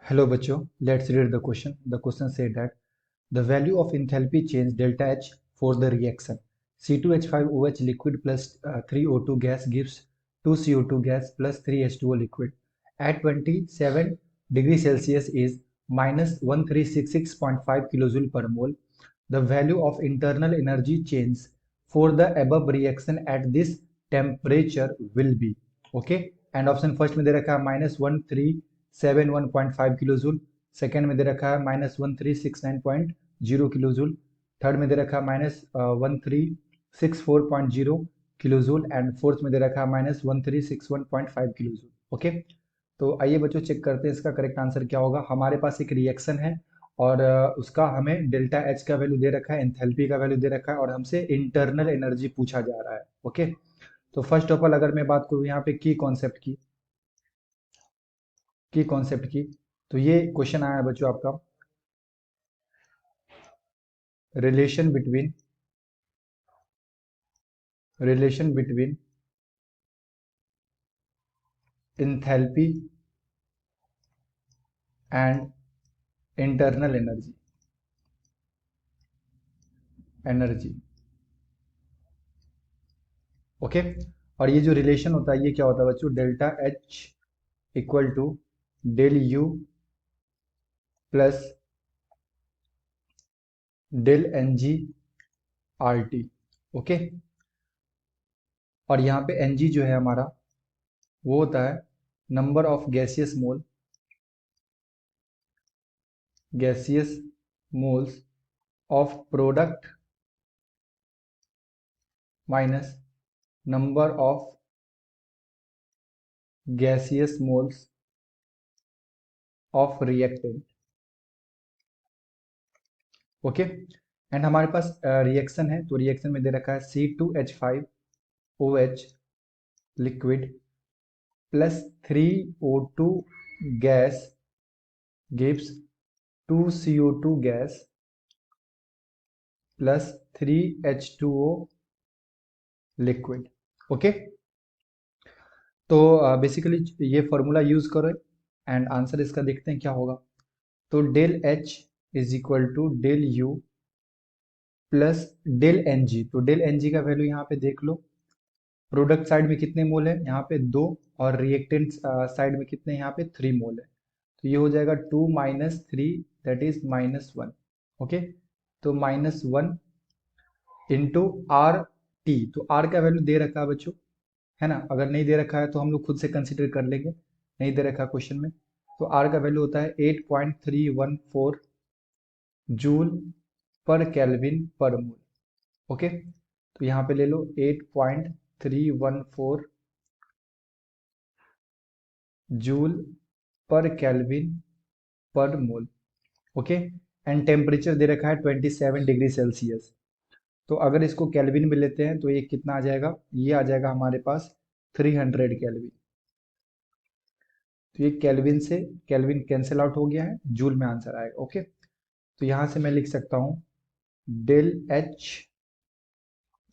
Hello बच्चों, let's read the question. The question said that the value of enthalpy change delta H for the reaction C2H5OH liquid plus 3O2 gas gives 2CO2 gas plus 3H2O liquid at 27 degrees Celsius is minus 1366.5 kilojoule per mole. The value of internal energy change for the above reaction at this temperature will be okay. And option first में दे रखा है -1371.5 kilo joule, second में दे रखा है -1369.0 kilo joule, third में दे रखा है -1364.0 kilo joule and fourth में दे रखा है -1361.5 किलो जूल। ओके, तो आइए बच्चों चेक करते हैं इसका करेक्ट आंसर क्या होगा। हमारे पास एक रिएक्शन है और उसका हमें डेल्टा एच का वैल्यू दे रखा है, एंथैल्पी का वैल्यू दे रखा है और हमसे इंटरनल एनर्जी पूछा जा रहा है। ओके, तो फर्स्ट ऑफ ऑल अगर मैं बात करूँ यहाँ पे की कॉन्सेप्ट की, तो ये क्वेश्चन आया है बच्चों आपका, relation between enthalpy and internal energy. Okay, और ये जो रिलेशन होता है ये क्या होता है बच्चों, delta H equal to del U plus del N G R T. Okay, और यहाँ पे एन जी जो है हमारा वो होता है number of gaseous moles of product minus number of gaseous moles of reactant. Okay, and हमारे पास रिएक्शन है, तो रिएक्शन में दे रखा है C2H5OH liquid plus 3O2 gas gives 2CO2 gas plus 3H2O liquid. Okay, तो बेसिकली ये फॉर्मूला यूज करो and answer इसका देखते हैं क्या होगा। तो del H is equal to del U plus del N G. तो डेल एन जी का वैल्यू यहाँ पे देख लो, प्रोडक्ट साइड में कितने मोल है, यहाँ पे 2, और रिएक्टेंट साइड में कितने, यहाँ पे 3 मोल है। तो ये हो जाएगा 2 माइनस 3 दैट इज -1। ओके, तो -1 इंटू आर टी। तो आर का वैल्यू दे रखा है बच्चों, है ना, अगर नहीं दे रखा है तो हम लोग खुद से कंसिडर कर लेंगे, नहीं दे रखा क्वेश्चन में। तो आर का वैल्यू होता है 8.314 जूल पर केल्विन पर मोल। ओके, तो यहाँ पे ले लो 8.314 जूल पर केल्विन पर मोल। ओके, एंड टेम्परेचर दे रखा है 27 डिग्री सेल्सियस। तो अगर इसको केल्विन में लेते हैं तो ये कितना आ जाएगा, ये आ जाएगा हमारे पास 300 केल्विन। तो ये केल्विन से केल्विन कैंसिल आउट हो गया है, जूल में आंसर आएगा। ओके, तो यहां से मैं लिख सकता हूं डेल एच,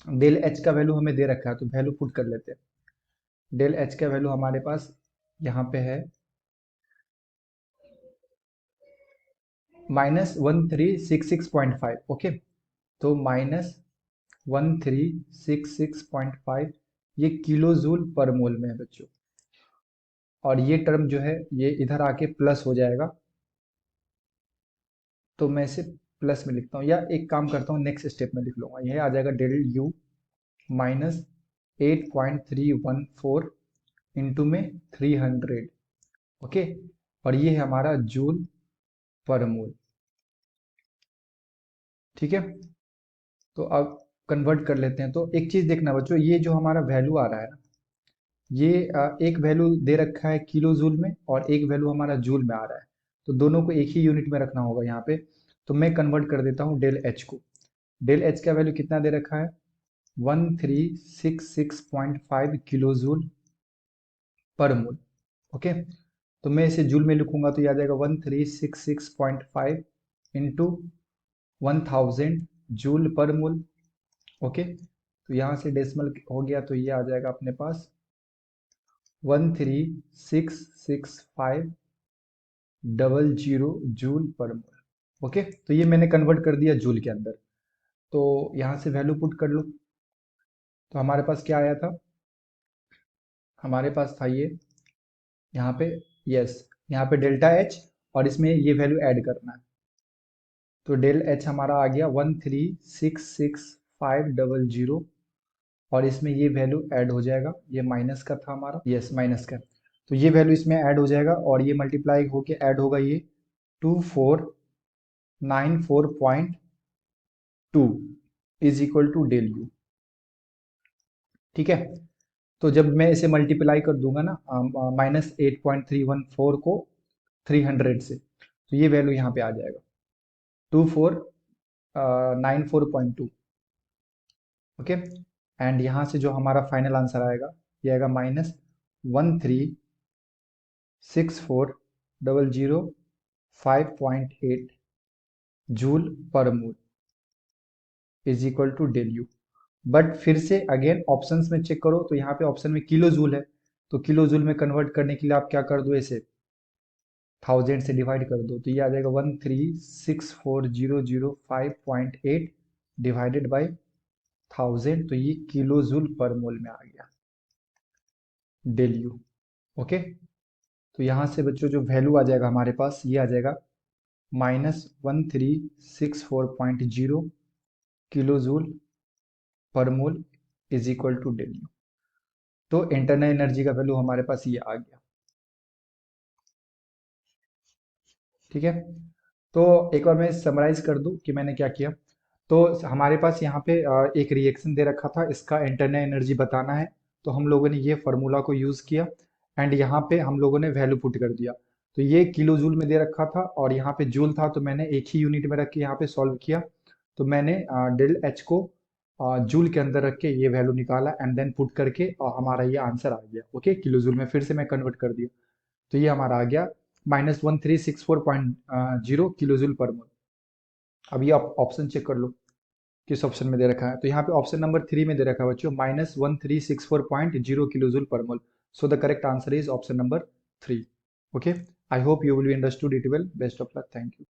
डेल एच का वैल्यू हमें दे रखा है तो वैल्यू पुट कर लेते हैं। डेल एच का वैल्यू हमारे पास यहाँ पे है -1366.5। ओके, तो -1366.5 ये किलो जूल पर मोल में है बच्चों, और ये टर्म जो है ये इधर आके प्लस हो जाएगा, तो मैं इसे प्लस में लिखता हूँ, या एक काम करता हूँ नेक्स्ट स्टेप में लिख लूंगा, यह आ जाएगा डेल यू माइनस 8.314 इंटू में 300। ओके, और ये है हमारा जूल पर मोल। ठीक है, तो अब कन्वर्ट कर लेते हैं। तो एक चीज देखना बच्चों, ये जो हमारा वैल्यू आ रहा है ना, ये एक वैल्यू दे रखा है किलो जूल में और एक वैल्यू हमारा जूल में आ रहा है, तो दोनों को एक ही यूनिट में रखना होगा यहाँ पे। तो मैं कन्वर्ट कर देता हूँ डेल एच को। डेल एच का वैल्यू कितना दे रखा है, 1366.5 किलो जूल पर मोल। ओके, तो मैं इसे जूल में लिखूंगा तो ये आ जाएगा 1366.5 इंटू 1000 जूल पर मोल। ओके, तो यहाँ से डेसिमल हो गया तो ये आ जाएगा अपने पास 13665 जूल पर मोल। ओके, तो ये मैंने कन्वर्ट कर दिया जूल के अंदर। तो यहाँ से वैल्यू पुट कर लो। तो हमारे पास क्या आया था, हमारे पास था ये यहाँ पे, यस, यहाँ पे डेल्टा एच, और इसमें ये वैल्यू ऐड करना है। तो डेल एच हमारा आ गया 1366,500, और इसमें ये वैल्यू ऐड हो जाएगा, ये माइनस का था हमारा, यस माइनस का। तो ये वैल्यू इसमें ऐड हो जाएगा, और ये मल्टीप्लाई होके ऐड होगा ये 2494.2 is equal to del U. ठीक है, तो जब मैं इसे मल्टीप्लाई कर दूंगा ना -8.314 को 300 से, तो ये वैल्यू यहाँ पे आ जाएगा 2494.2। ओके, एंड यहाँ से जो हमारा फाइनल आंसर आएगा, ये आएगा -1364005.8 joule per mole is equal to del U. But फिर से अगेन ऑप्शंस में चेक करो, तो यहाँ पे ऑप्शन में किलो जूल है, तो किलो जूल में कन्वर्ट करने के लिए आप क्या कर दो, इसे 1000 से डिवाइड कर दो, तो ये आ जाएगा 1364005.8 डिवाइडेड बाई 1000, तो ये किलो जूल पर मोल में आ गया डेल यू। ओके, तो यहाँ से बच्चों जो वैल्यू आ जाएगा हमारे पास, ये आ जाएगा -1364.0 kilo joule per mole is equal to del U. तो इंटरनल एनर्जी का वैल्यू हमारे पास ये आ गया। ठीक है, तो एक बार मैं समराइज कर दूं कि मैंने क्या किया। तो हमारे पास यहाँ पे एक रिएक्शन दे रखा था, इसका इंटरनल एनर्जी बताना है, तो हम लोगों ने ये फार्मूला को यूज़ किया, एंड यहाँ पे हम लोगों ने वैल्यू पुट कर दिया। तो ये किलो जूल में दे रखा था, और यहाँ पे जूल था, तो मैंने एक ही यूनिट में रख के यहाँ पे सॉल्व किया। तो मैंने डेल एच को जूल के अंदर रख के ये वैल्यू निकाला, एंड देन पुट करके हमारा ये आंसर आ गया। ओके, किलो जूल में फिर से मैं कन्वर्ट कर दिया, तो ये हमारा आ गया -1364.0 किलो जूल पर मोल। अभी आप ऑप्शन चेक कर लो किस ऑप्शन में दे रखा है। तो यहाँ पे ऑप्शन नंबर 3 में दे रखा है बच्चों -1364.0 kilo joule per mole. So the correct answer is option number 3। Okay, I hope you will be understood it well. Best of luck, thank you.